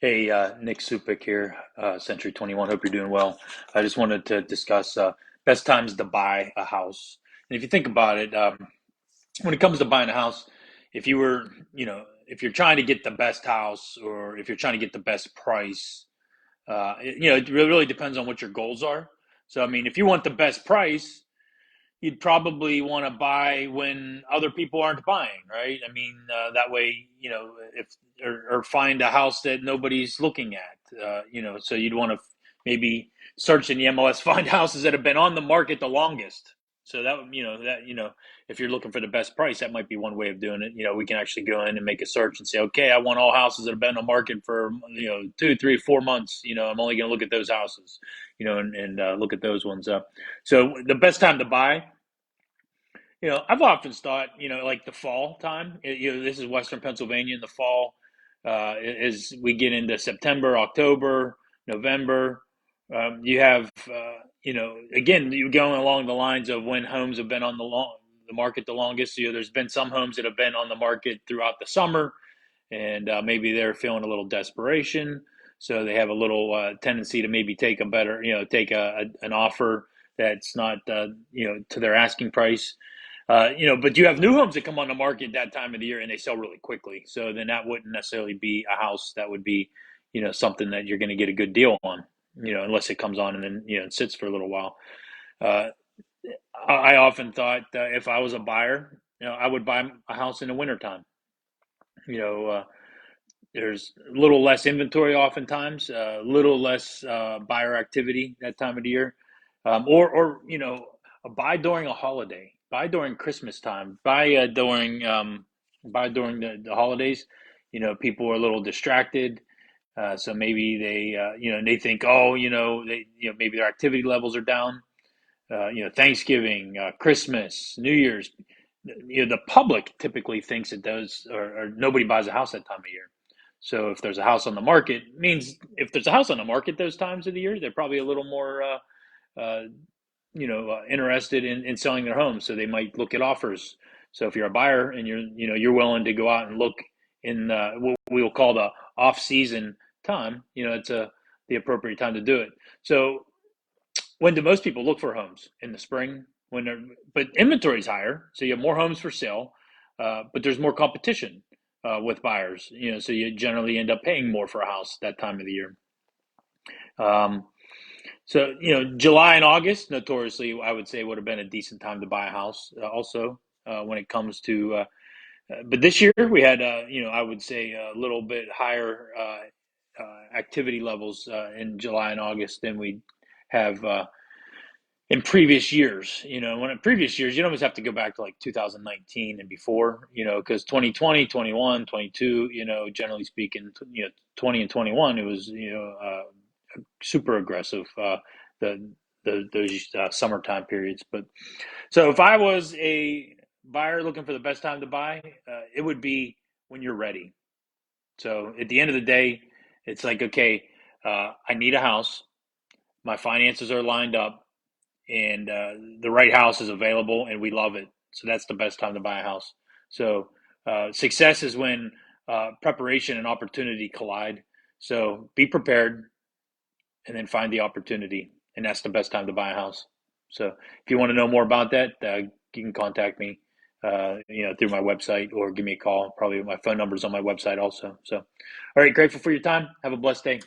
Hey, Nick Supik here, Century 21. Hope you're doing well. I just wanted to discuss best times to buy a house. And if you think about it, when it comes to buying a house, if you were, if you're trying to get the best house or if you're trying to get the best price, it really depends on what your goals are. So, I mean, if you want the best price, you'd probably want to buy when other people aren't buying, right? I mean, that way, if or find a house that nobody's looking at, so you'd want to maybe search in the MLS, find houses that have been on the market the longest. So if you're looking for the best price, that might be one way of doing it. We can actually go in and make a search and say, okay, I want all houses that have been on the market for 2, 3, 4 months. I'm only going to look at those houses, and look at those ones up. So the best time to buy, I've often thought, like the fall time. This is Western Pennsylvania in the fall. As we get into September, October, November, you have, again, you're going along the lines of when homes have been on the market the longest. There's been some homes that have been on the market throughout the summer, and maybe they're feeling a little desperation, so they have a little tendency to maybe take a better, take an offer that's not, to their asking price. But you have new homes that come on the market that time of the year and they sell really quickly. So then that wouldn't necessarily be a house that would be, something that you're going to get a good deal on, unless it comes on and then, it sits for a little while. Uh, I often thought if I was a buyer, I would buy a house in the wintertime. You know, uh, there's a little less inventory oftentimes, a little less buyer activity that time of the year, or buy during a holiday, buy during Christmas time, buy during the holidays. People are a little distracted, so maybe they think, oh, maybe their activity levels are down. Thanksgiving, Christmas, New Year's. The public typically thinks it does, or nobody buys a house that time of year. So if there's a house on the market, means if there's a house on the market those times of the year, they're probably a little more, uh, interested in selling their home. So they might look at offers. So if you're a buyer and you're willing to go out and look in what we'll call the off-season time, it's the appropriate time to do it. So when do most people look for homes? In the spring, but inventory is higher, so you have more homes for sale, but there's more competition with buyers. So you generally end up paying more for a house that time of the year. Um, so July and August, notoriously, I would say would have been a decent time to buy a house. Also, when it comes to, but this year we had, I would say a little bit higher activity levels in July and August than we have in previous years. When in previous years, you'd almost have to go back to like 2019 and before, because 2020, 21, 22, generally speaking, 20 and 21, it was, super aggressive, the, those summertime periods. But so if I was a buyer looking for the best time to buy, it would be when you're ready. So at the end of the day, it's like, okay, I need a house. My finances are lined up and the right house is available and we love it. So that's the best time to buy a house. So success is when preparation and opportunity collide. So be prepared and then find the opportunity, and that's the best time to buy a house. So if you want to know more about that, you can contact me, through my website or give me a call. Probably my phone number is on my website also. So, all right, grateful for your time. Have a blessed day.